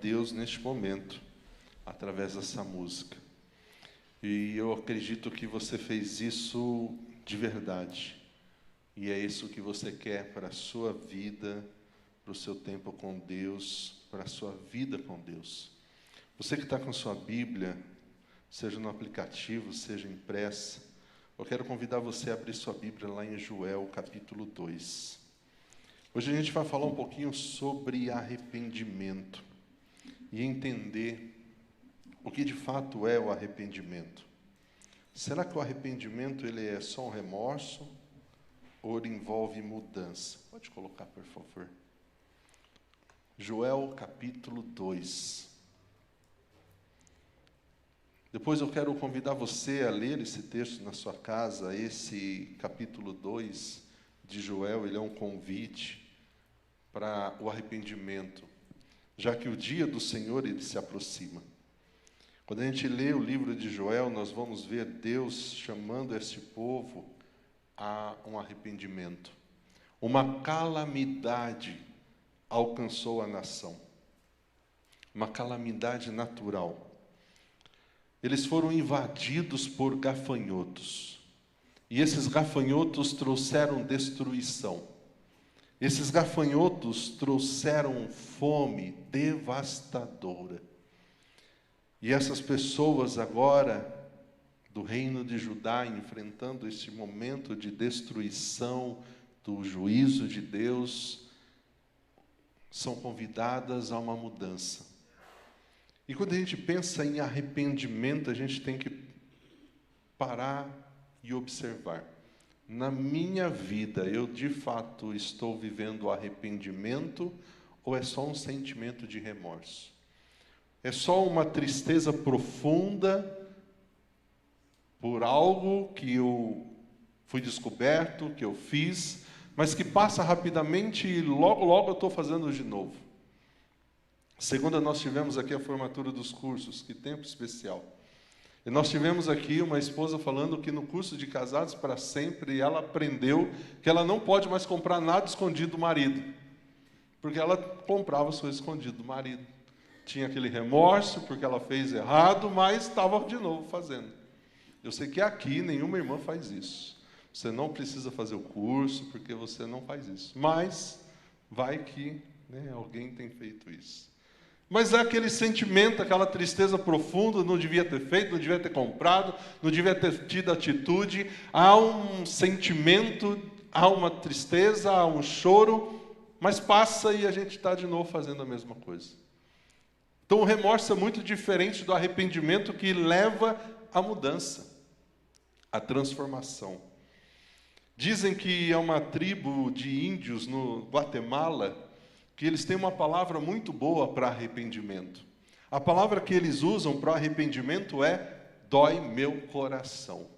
Deus neste momento, através dessa música. E eu acredito que você fez isso de verdade. E é isso que você quer para a sua vida, para o seu tempo com Deus, para a sua vida com Deus. Você que está com sua Bíblia, seja no aplicativo, seja impressa, eu quero convidar você a abrir sua Bíblia lá em Joel, capítulo 2. Hoje a gente vai falar um pouquinho sobre arrependimento e entender o que de fato é o arrependimento. Será que o arrependimento ele é só um remorso ou ele envolve mudança? Pode colocar, por favor. Joel, capítulo 2. Depois eu quero convidar você a ler esse texto na sua casa. Esse capítulo 2 de Joel, ele é um convite para o arrependimento, já que o dia do Senhor ele se aproxima. Quando a gente lê o livro de Joel, nós vamos ver Deus chamando esse povo a um arrependimento. Uma calamidade alcançou a nação, uma calamidade natural. Eles foram invadidos por gafanhotos, e esses gafanhotos trouxeram destruição. Esses gafanhotos trouxeram fome devastadora. E essas pessoas agora, do reino de Judá, enfrentando esse momento de destruição, do juízo de Deus, são convidadas a uma mudança. E quando a gente pensa em arrependimento, a gente tem que parar e observar. Na minha vida, eu de fato estou vivendo arrependimento ou é só um sentimento de remorso? É só uma tristeza profunda por algo que eu fui descoberto, que eu fiz, mas que passa rapidamente e logo eu estou fazendo de novo. Segunda, nós tivemos aqui a formatura dos cursos, que tempo especial. E nós tivemos aqui uma esposa falando que no curso de Casados para Sempre, ela aprendeu que ela não pode mais comprar nada escondido do marido, porque ela comprava as coisas escondidas do marido. Tinha aquele remorso porque ela fez errado, mas estava de novo fazendo. Eu sei que aqui nenhuma irmã faz isso. Você não precisa fazer o curso, porque você não faz isso. Mas vai que alguém tem feito isso. Mas é aquele sentimento, aquela tristeza profunda, não devia ter feito, não devia ter comprado, não devia ter tido atitude. Há um sentimento, há uma tristeza, há um choro, mas passa e a gente está de novo fazendo a mesma coisa. Então o remorso é muito diferente do arrependimento que leva à mudança, à transformação. Dizem que é uma tribo de índios no Guatemala, que eles têm uma palavra muito boa para arrependimento. A palavra que eles usam para arrependimento é dói meu coração.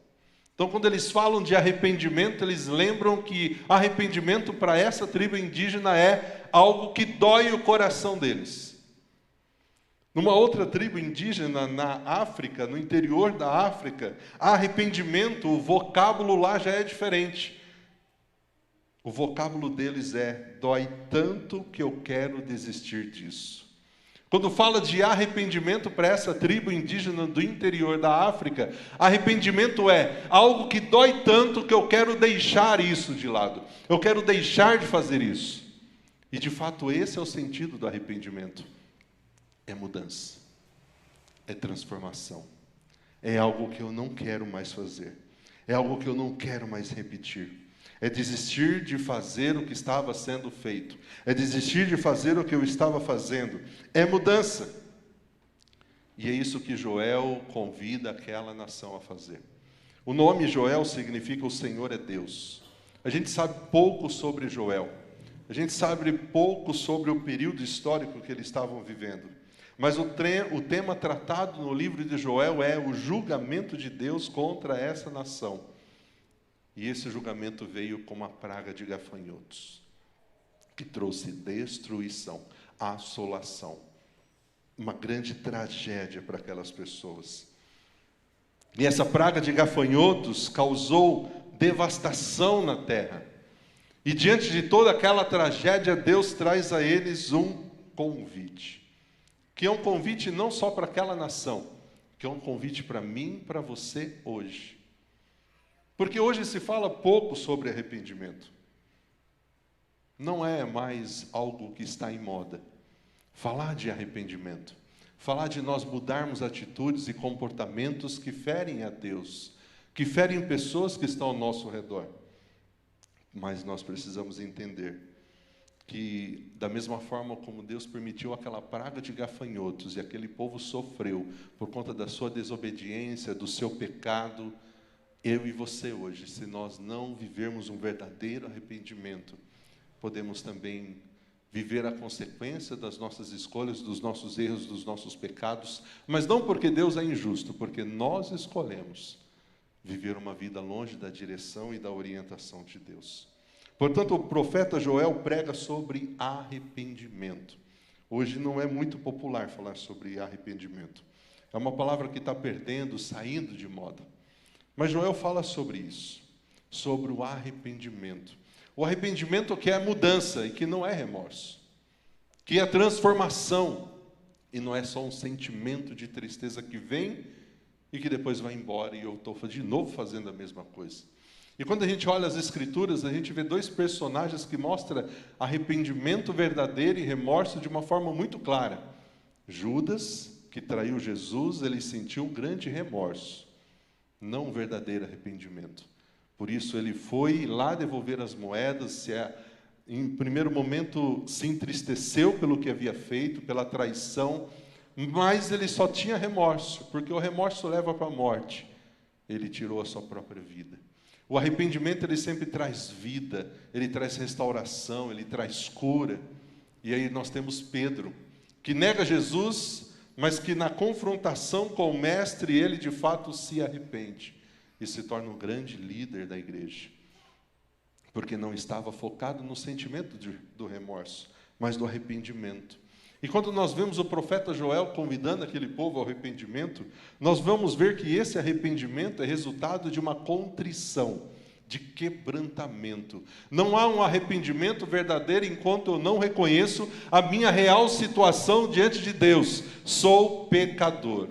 Então, quando eles falam de arrependimento, eles lembram que arrependimento para essa tribo indígena é algo que dói o coração deles. Numa outra tribo indígena na África, no interior da África, arrependimento, o vocábulo lá já é diferente. O vocábulo deles é, dói tanto que eu quero desistir disso. Quando fala de arrependimento para essa tribo indígena do interior da África, arrependimento é algo que dói tanto que eu quero deixar isso de lado. Eu quero deixar de fazer isso. E de fato esse é o sentido do arrependimento. É mudança. É transformação. É algo que eu não quero mais fazer. É algo que eu não quero mais repetir. É desistir de fazer o que estava sendo feito. É desistir de fazer o que eu estava fazendo. É mudança. E é isso que Joel convida aquela nação a fazer. O nome Joel significa o Senhor é Deus. A gente sabe pouco sobre Joel. A gente sabe pouco sobre o período histórico que eles estavam vivendo. Mas o tema tratado no livro de Joel é o julgamento de Deus contra essa nação. E esse julgamento veio com uma praga de gafanhotos, que trouxe destruição, assolação, uma grande tragédia para aquelas pessoas. E essa praga de gafanhotos causou devastação na terra. E diante de toda aquela tragédia, Deus traz a eles um convite. que é um convite não só para aquela nação, que é um convite para mim e para você hoje. Porque hoje se fala pouco sobre arrependimento. Não é mais algo que está em moda. Falar de arrependimento. Falar de nós mudarmos atitudes e comportamentos que ferem a Deus, que ferem pessoas que estão ao nosso redor. Mas nós precisamos entender que, da mesma forma como Deus permitiu aquela praga de gafanhotos e aquele povo sofreu por conta da sua desobediência, do seu pecado, eu e você hoje, se nós não vivermos um verdadeiro arrependimento, podemos também viver a consequência das nossas escolhas, dos nossos erros, dos nossos pecados, mas não porque Deus é injusto, porque nós escolhemos viver uma vida longe da direção e da orientação de Deus. Portanto, o profeta Joel prega sobre arrependimento. Hoje não é muito popular falar sobre arrependimento. É uma palavra que está perdendo, saindo de moda. Mas Joel fala sobre isso, sobre o arrependimento. O arrependimento que é mudança e que não é remorso, que é transformação e não é só um sentimento de tristeza que vem e que depois vai embora e eu estou de novo fazendo a mesma coisa. E quando a gente olha as Escrituras, a gente vê dois personagens que mostram arrependimento verdadeiro e remorso de uma forma muito clara. Judas, que traiu Jesus, ele sentiu um grande remorso, não um verdadeiro arrependimento. Por isso ele foi lá devolver as moedas, em primeiro momento se entristeceu pelo que havia feito, pela traição, mas ele só tinha remorso, porque o remorso leva para a morte. Ele tirou a sua própria vida. O arrependimento, ele sempre traz vida, ele traz restauração, ele traz cura. E aí nós temos Pedro, que nega Jesus, mas que na confrontação com o mestre, ele de fato se arrepende e se torna um grande líder da igreja, porque não estava focado no sentimento do remorso, mas do arrependimento. E quando nós vemos o profeta Joel convidando aquele povo ao arrependimento, nós vamos ver que esse arrependimento é resultado de uma contrição, de quebrantamento. Não há um arrependimento verdadeiro enquanto eu não reconheço a minha real situação diante de Deus. Sou pecador.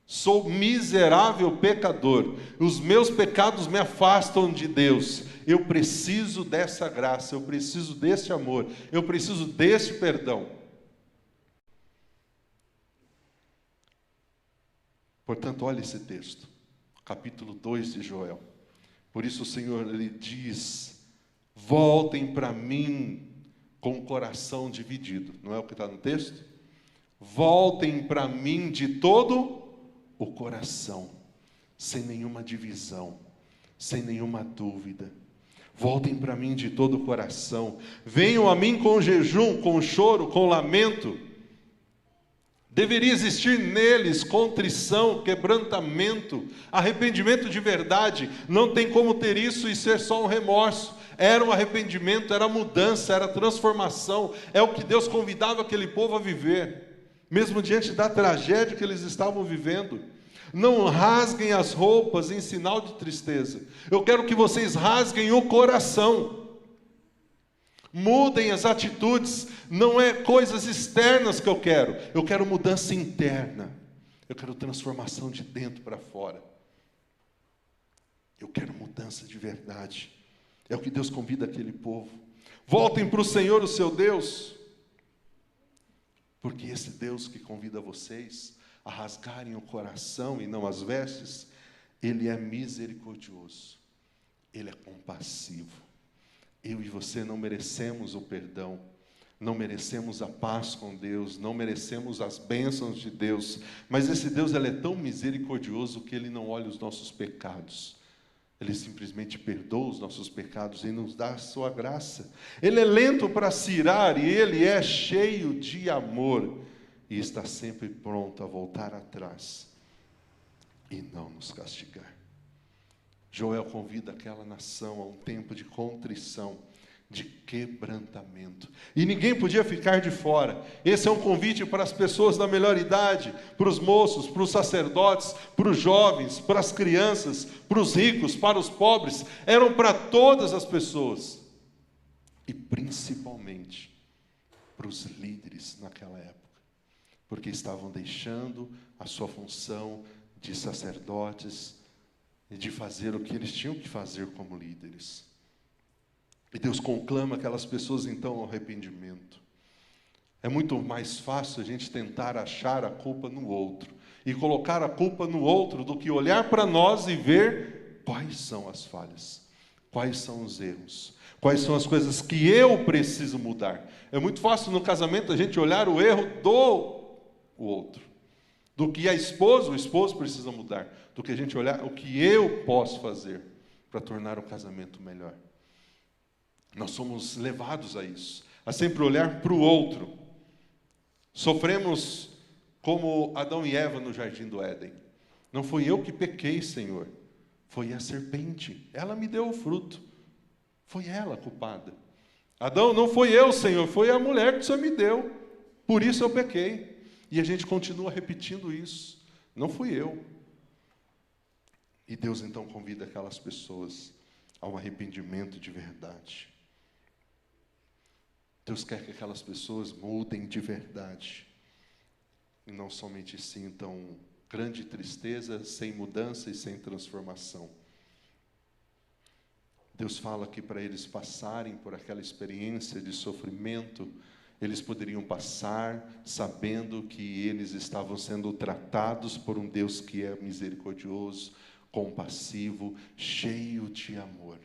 Sou miserável pecador. Os meus pecados me afastam de Deus. Eu preciso dessa graça, eu preciso desse amor, eu preciso desse perdão. Portanto, olha esse texto, capítulo 2 de Joel. Por isso o Senhor, ele diz: voltem para mim com o coração dividido. Não é o que está no texto? Voltem para mim de todo o coração, sem nenhuma divisão, sem nenhuma dúvida. Voltem para mim de todo o coração. Venham a mim com jejum, com choro, com lamento. Deveria existir neles contrição, quebrantamento, arrependimento de verdade. Não tem como ter isso e ser só um remorso. Era um arrependimento, era mudança, era transformação. É o que Deus convidava aquele povo a viver, mesmo diante da tragédia que eles estavam vivendo. Não rasguem as roupas em sinal de tristeza. Eu quero que vocês rasguem o coração. Mudem as atitudes. Não é coisas externas que eu quero mudança interna. Eu quero transformação de dentro para fora. Eu quero mudança de verdade. É o que Deus convida aquele povo. Voltem para o Senhor, o seu Deus, porque esse Deus que convida vocês a rasgarem o coração e não as vestes, Ele é misericordioso, Ele é compassivo. Eu e você não merecemos o perdão, não merecemos a paz com Deus, não merecemos as bênçãos de Deus, mas esse Deus, ele é tão misericordioso que Ele não olha os nossos pecados, Ele simplesmente perdoa os nossos pecados e nos dá a sua graça. Ele é lento para se irar e Ele é cheio de amor e está sempre pronto a voltar atrás e não nos castigar. Joel convida aquela nação a um tempo de contrição, de quebrantamento. E ninguém podia ficar de fora. Esse é um convite para as pessoas da melhor idade, para os moços, para os sacerdotes, para os jovens, para as crianças, para os ricos, para os pobres. Eram para todas as pessoas. E principalmente para os líderes naquela época. porque estavam deixando a sua função de sacerdotes e de fazer o que eles tinham que fazer como líderes. E Deus conclama aquelas pessoas então ao arrependimento. É muito mais fácil a gente tentar achar a culpa no outro e colocar a culpa no outro do que olhar para nós e ver quais são as falhas, quais são os erros, quais são as coisas que eu preciso mudar. É muito fácil no casamento a gente olhar o erro do outro, do que a esposa, o esposo precisa mudar, do que a gente olhar o que eu posso fazer para tornar o casamento melhor. Nós somos levados a isso, a sempre olhar para o outro. Sofremos como Adão e Eva no jardim do Éden. Não fui eu que pequei, Senhor, foi a serpente, ela me deu o fruto, foi ela a culpada. Adão, não foi eu, Senhor, foi a mulher que o Senhor me deu, por isso eu pequei. E a gente continua repetindo isso, não fui eu. E Deus então convida aquelas pessoas a um arrependimento de verdade. Deus quer que aquelas pessoas mudem de verdade. E não somente sintam grande tristeza, sem mudança e sem transformação. Deus fala que para eles passarem por aquela experiência de sofrimento, eles poderiam passar sabendo que eles estavam sendo tratados por um Deus que é misericordioso, compassivo, cheio de amor.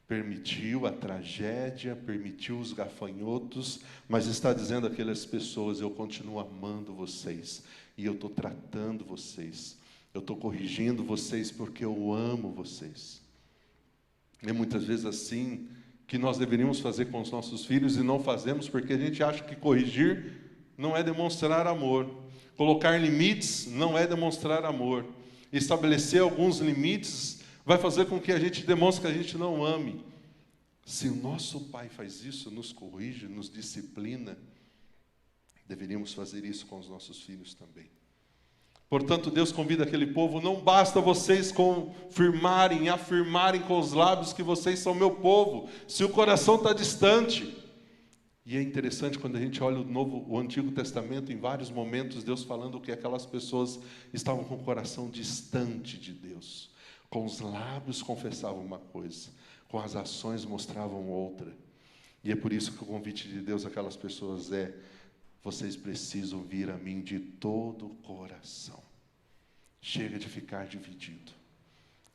Permitiu a tragédia, permitiu os gafanhotos, mas está dizendo àquelas pessoas, eu continuo amando vocês, e eu estou tratando vocês, eu estou corrigindo vocês porque eu amo vocês. É muitas vezes assim que nós deveríamos fazer com os nossos filhos e não fazemos porque a gente acha que corrigir não é demonstrar amor. Colocar limites não é demonstrar amor. Estabelecer alguns limites vai fazer com que a gente demonstre que a gente não ame. Se o nosso pai faz isso, nos corrige, nos disciplina, deveríamos fazer isso com os nossos filhos também. Portanto, Deus convida aquele povo, não basta vocês confirmarem, afirmarem com os lábios que vocês são meu povo, se o coração está distante. E é interessante quando a gente olha o Antigo Testamento, em vários momentos, Deus falando que aquelas pessoas estavam com o coração distante de Deus. Com os lábios confessavam uma coisa, com as ações mostravam outra. E é por isso que o convite de Deus àquelas pessoas é: vocês precisam vir a mim de todo o coração. Chega de ficar dividido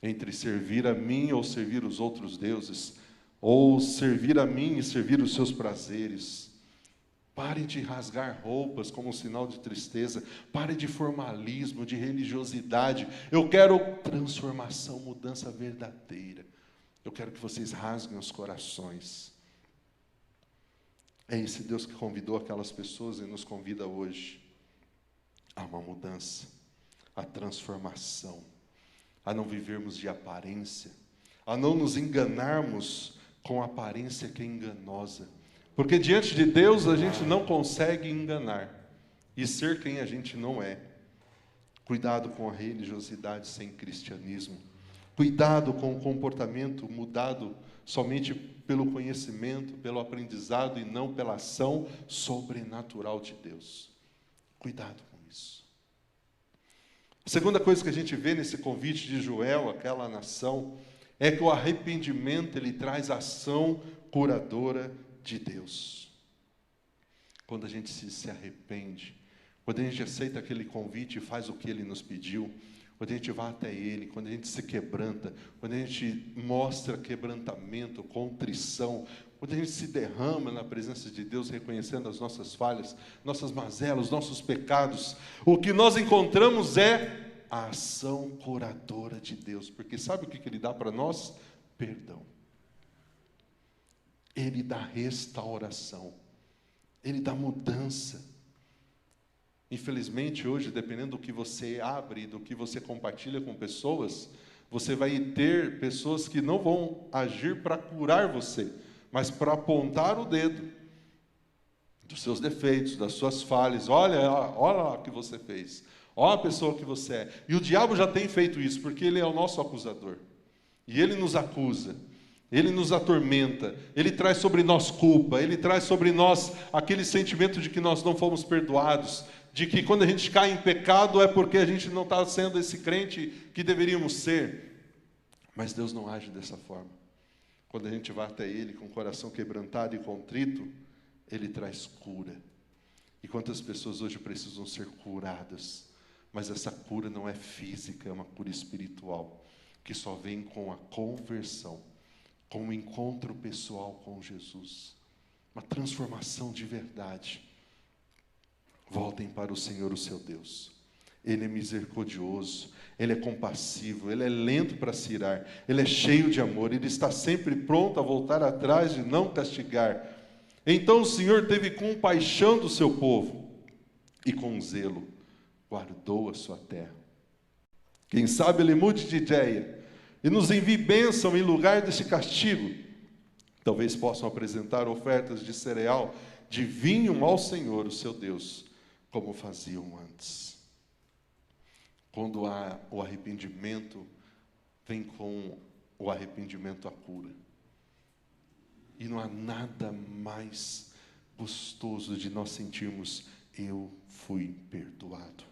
entre servir a mim ou servir os outros deuses, ou servir a mim e servir os seus prazeres. Parem de rasgar roupas como um sinal de tristeza. Parem de formalismo, de religiosidade. Eu quero transformação, mudança verdadeira. Eu quero que vocês rasguem os corações. É esse Deus que convidou aquelas pessoas e nos convida hoje a uma mudança, a transformação, a não vivermos de aparência, a não nos enganarmos com a aparência que é enganosa. Porque diante de Deus a gente não consegue enganar e ser quem a gente não é. Cuidado com a religiosidade sem cristianismo. Cuidado com o comportamento mudado somente pelo conhecimento, pelo aprendizado e não pela ação sobrenatural de Deus. Cuidado com isso. A segunda coisa que a gente vê nesse convite de Joel àquela nação é que o arrependimento ele traz ação curadora de Deus. Quando a gente se arrepende, quando a gente aceita aquele convite e faz o que Ele nos pediu, quando a gente vai até Ele, quando a gente se quebranta, quando a gente mostra quebrantamento, contrição, quando a gente se derrama na presença de Deus, reconhecendo as nossas falhas, nossas mazelas, nossos pecados, o que nós encontramos é a ação curadora de Deus. Porque sabe o que Ele dá para nós? Perdão. Ele dá restauração. Ele dá mudança. Infelizmente, hoje, dependendo do que você abre, do que você compartilha com pessoas, você vai ter pessoas que não vão agir para curar você, mas para apontar o dedo dos seus defeitos, das suas falhas. Olha lá o que você fez. Olha a pessoa que você é. E o diabo já tem feito isso, porque ele é o nosso acusador. E ele nos acusa. Ele nos atormenta, Ele traz sobre nós culpa, Ele traz sobre nós aquele sentimento de que nós não fomos perdoados, de que quando a gente cai em pecado é porque a gente não está sendo esse crente que deveríamos ser. Mas Deus não age dessa forma. Quando a gente vai até Ele com o coração quebrantado e contrito, Ele traz cura. E quantas pessoas hoje precisam ser curadas, mas essa cura não é física, é uma cura espiritual, que só vem com a conversão, com o encontro pessoal com Jesus, uma transformação de verdade. Voltem para o Senhor, o seu Deus. Ele é misericordioso, Ele é compassivo, Ele é lento para se irar, Ele é cheio de amor, Ele está sempre pronto a voltar atrás e não castigar. Então o Senhor teve compaixão do seu povo e com zelo guardou a sua terra. Quem sabe Ele mude de ideia e nos envie bênção em lugar desse castigo. Talvez possam apresentar ofertas de cereal, de vinho ao Senhor, o seu Deus, como faziam antes. Quando há o arrependimento, vem com o arrependimento a cura. E não há nada mais gostoso de nós sentirmos, eu fui perdoado.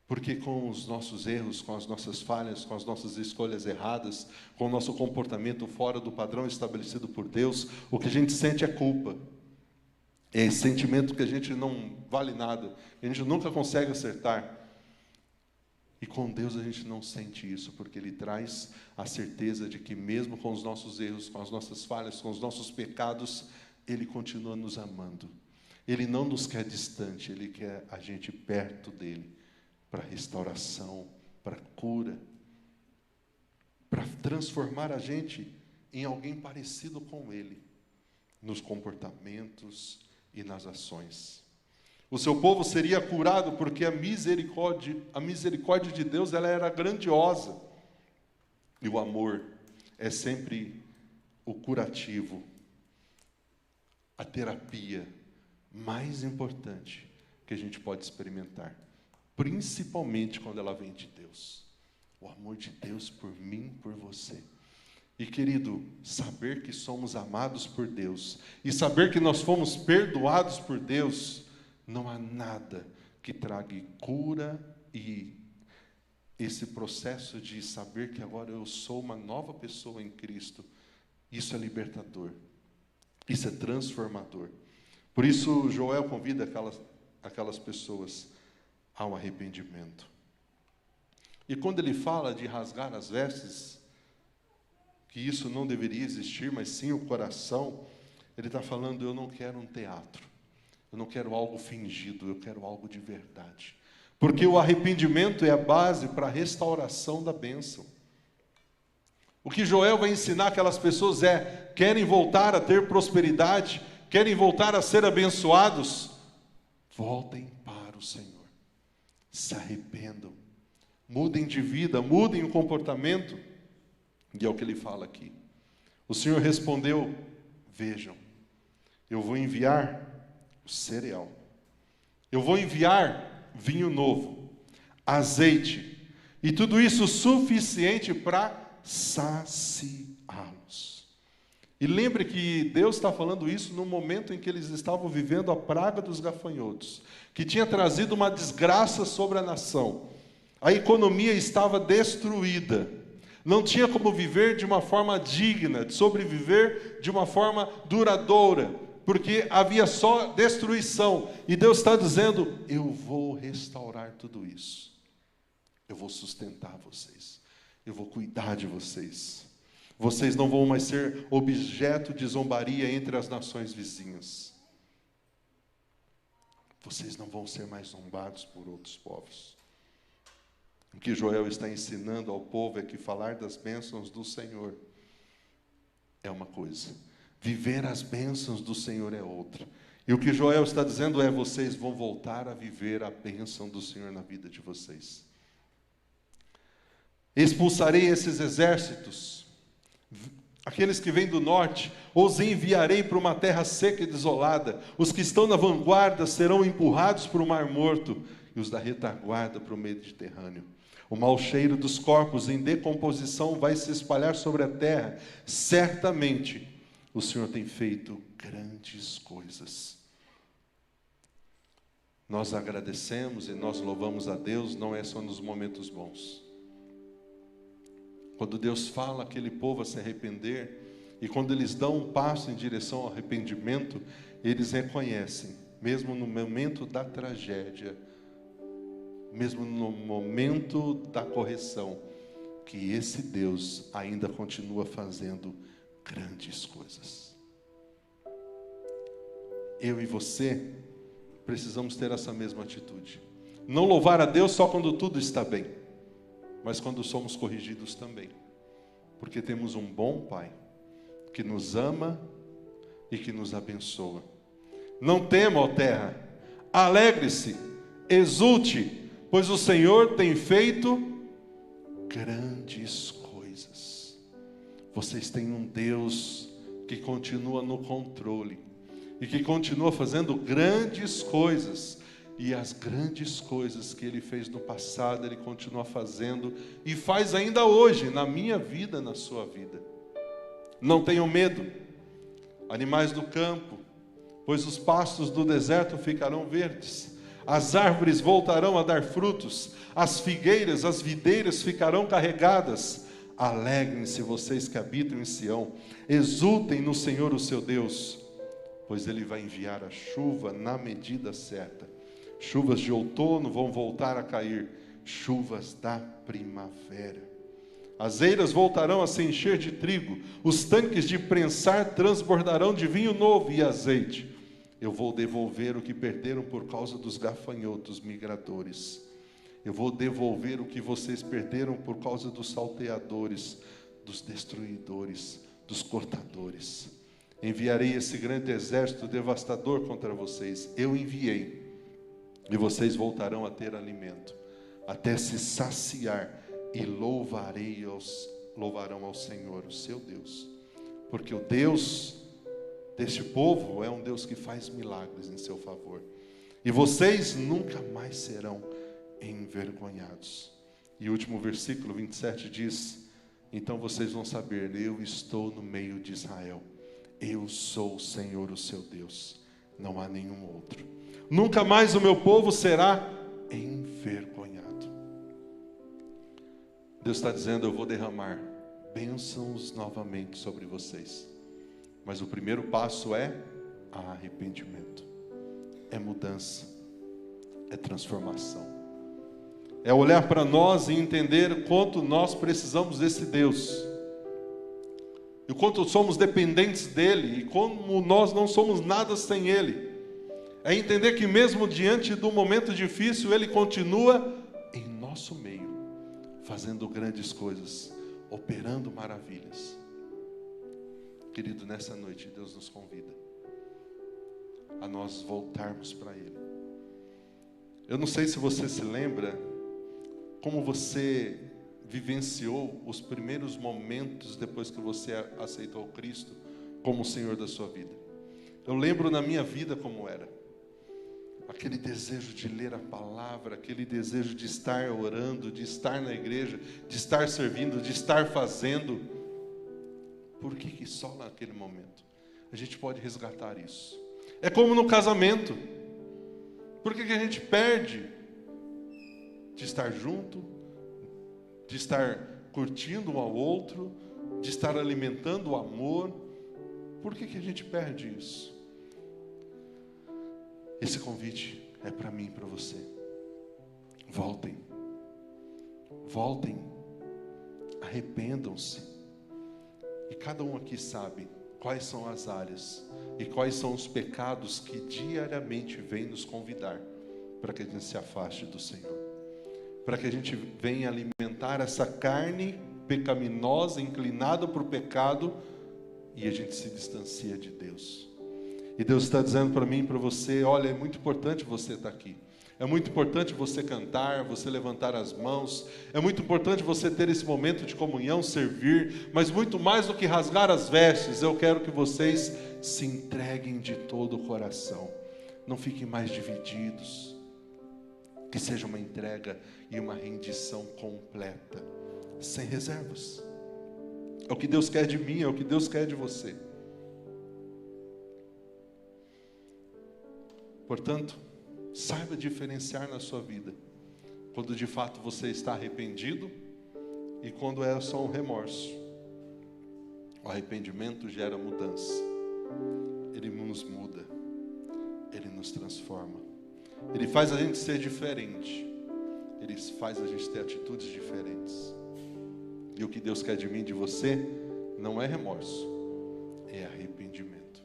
Porque com os nossos erros, com as nossas falhas, com as nossas escolhas erradas, com o nosso comportamento fora do padrão estabelecido por Deus, o que a gente sente é culpa. É esse sentimento que a gente não vale nada, a gente nunca consegue acertar. E com Deus a gente não sente isso, porque Ele traz a certeza de que mesmo com os nossos erros, com as nossas falhas, com os nossos pecados, Ele continua nos amando. Ele não nos quer distante, Ele quer a gente perto dEle, para restauração, para cura, para transformar a gente em alguém parecido com Ele, nos comportamentos e nas ações. O seu povo seria curado porque a misericórdia de Deus, ela era grandiosa. E o amor é sempre o curativo, a terapia mais importante que a gente pode experimentar, principalmente quando ela vem de Deus. O amor de Deus por mim, por você. E querido, saber que somos amados por Deus e saber que nós fomos perdoados por Deus, não há nada que traga cura e esse processo de saber que agora eu sou uma nova pessoa em Cristo. Isso é libertador, isso é transformador. Por isso Joel convida aquelas pessoas ao arrependimento. E quando ele fala de rasgar as vestes, que isso não deveria existir, mas sim o coração, ele está falando, eu não quero um teatro. Eu não quero algo fingido, eu quero algo de verdade. Porque o arrependimento é a base para a restauração da bênção. O que Joel vai ensinar aquelas pessoas é, querem voltar a ter prosperidade, querem voltar a ser abençoados, voltem para o Senhor. Se arrependam, mudem de vida, mudem o comportamento. E é o que ele fala aqui. O Senhor respondeu, vejam, eu vou enviar o cereal. Eu vou enviar vinho novo, azeite, e tudo isso suficiente para saciá-los. E lembre que Deus está falando isso no momento em que eles estavam vivendo a praga dos gafanhotos, que tinha trazido uma desgraça sobre a nação. A economia estava destruída. Não tinha como viver de uma forma digna, de sobreviver de uma forma duradoura, porque havia só destruição. E Deus está dizendo, eu vou restaurar tudo isso. Eu vou sustentar vocês. Eu vou cuidar de vocês. Vocês não vão mais ser objeto de zombaria entre as nações vizinhas. Vocês não vão ser mais zombados por outros povos. O que Joel está ensinando ao povo é que falar das bênçãos do Senhor é uma coisa. Viver as bênçãos do Senhor é outra. E o que Joel está dizendo é, vocês vão voltar a viver a bênção do Senhor na vida de vocês. Expulsarei esses exércitos, aqueles que vêm do norte, os enviarei para uma terra seca e desolada. Os que estão na vanguarda serão empurrados para o Mar Morto, e os da retaguarda para o Mediterrâneo. O mau cheiro dos corpos em decomposição vai se espalhar sobre a terra. Certamente, o Senhor tem feito grandes coisas. nós agradecemos e nós louvamos a Deus, não é só nos momentos bons. Quando Deus fala aquele povo a se arrepender, e quando eles dão um passo em direção ao arrependimento, eles reconhecem, mesmo no momento da tragédia, mesmo no momento da correção, que esse Deus ainda continua fazendo grandes coisas. Eu e você precisamos ter essa mesma atitude. Não louvar a Deus só quando tudo está bem, mas quando somos corrigidos também. Porque temos um bom Pai, que nos ama e que nos abençoa. Não tema, ó terra, alegre-se, exulte, pois o Senhor tem feito grandes coisas. Vocês têm um Deus que continua no controle e que continua fazendo grandes coisas. E as grandes coisas que Ele fez no passado, Ele continua fazendo e faz ainda hoje, na minha vida, na sua vida. Não tenham medo, animais do campo, pois os pastos do deserto ficarão verdes. As árvores voltarão a dar frutos, as figueiras, as videiras ficarão carregadas. Alegrem-se vocês que habitam em Sião, exultem no Senhor o seu Deus, pois Ele vai enviar a chuva na medida certa. Chuvas de outono vão voltar a cair, chuvas da primavera. As eiras voltarão a se encher de trigo, os tanques de prensar transbordarão de vinho novo e azeite. Eu vou devolver o que perderam por causa dos gafanhotos migradores. Eu vou devolver o que vocês perderam por causa dos salteadores, dos destruidores, dos cortadores. Enviarei esse grande exército devastador contra vocês. Eu enviei. E vocês voltarão a ter alimento, até se saciar, e louvarão ao Senhor, o seu Deus. Porque o Deus deste povo é um Deus que faz milagres em seu favor. E vocês nunca mais serão envergonhados. E o último versículo 27 diz: então vocês vão saber, eu estou no meio de Israel. Eu sou o Senhor, o seu Deus. Não há nenhum outro. Nunca mais o meu povo será envergonhado. Deus está dizendo, eu vou derramar bênçãos novamente sobre vocês. Mas o primeiro passo é arrependimento. É mudança. É transformação. É olhar para nós e entender quanto nós precisamos desse Deus. E o quanto somos dependentes dEle. E como nós não somos nada sem Ele. É entender que mesmo diante do momento difícil, Ele continua em nosso meio, fazendo grandes coisas, operando maravilhas. Querido, nessa noite Deus nos convida a nós voltarmos para Ele. Eu não sei se você se lembra como você vivenciou os primeiros momentos depois que você aceitou Cristo como o Senhor da sua vida. Eu lembro na minha vida como era. Aquele desejo de ler a palavra, aquele desejo de estar orando, de estar na igreja, de estar servindo, de estar fazendo. Por que só naquele momento a gente pode resgatar isso? É como no casamento. Por que a gente perde de estar junto, de estar curtindo um ao outro, de estar alimentando o amor? Por que a gente perde isso? Esse convite é para mim e para você. Voltem. Voltem. Arrependam-se. E cada um aqui sabe quais são as áreas e quais são os pecados que diariamente vêm nos convidar para que a gente se afaste do Senhor. Para que a gente venha alimentar essa carne pecaminosa, inclinada para o pecado, e a gente se distancia de Deus. E Deus está dizendo para mim e para você, olha, é muito importante você estar aqui. É muito importante você cantar, você levantar as mãos. É muito importante você ter esse momento de comunhão, servir. Mas muito mais do que rasgar as vestes, eu quero que vocês se entreguem de todo o coração. Não fiquem mais divididos. Que seja uma entrega e uma rendição completa, sem reservas. É o que Deus quer de mim, é o que Deus quer de você. Portanto, Saiba diferenciar na sua vida quando de fato você está arrependido e quando é só um remorso. O arrependimento gera mudança. Ele nos muda. Ele nos transforma. Ele faz a gente ser diferente. Ele faz a gente ter atitudes diferentes. E o que Deus quer de mim e de você não é remorso, é arrependimento,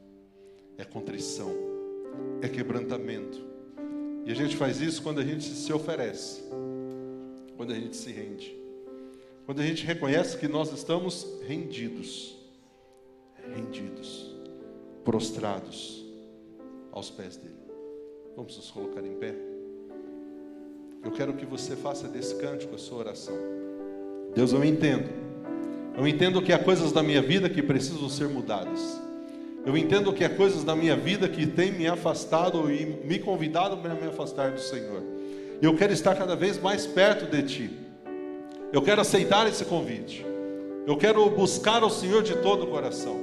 é contrição, é quebrantamento. E a gente faz isso quando a gente se oferece, quando a gente se rende, quando a gente reconhece que nós estamos rendidos, prostrados aos pés dele. Vamos nos colocar em pé? Eu quero que você faça desse cântico a sua oração. Deus, eu entendo que há coisas da minha vida que precisam ser mudadas. Eu entendo que há coisas da minha vida que têm me afastado e me convidado para me afastar do Senhor. E eu quero estar cada vez mais perto de Ti. Eu quero aceitar esse convite. Eu quero buscar ao Senhor de todo o coração.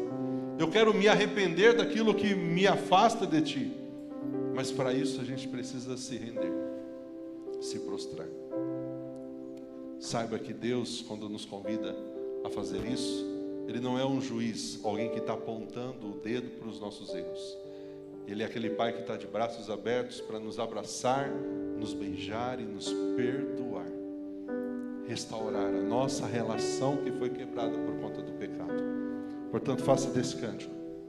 Eu quero me arrepender daquilo que me afasta de Ti. Mas para isso a gente precisa se render, se prostrar. Saiba que Deus, quando nos convida a fazer isso, Ele não é um juiz, alguém que está apontando o dedo para os nossos erros. Ele é aquele Pai que está de braços abertos para nos abraçar, nos beijar e nos perdoar. Restaurar a nossa relação que foi quebrada por conta do pecado. Portanto, faça desse cântico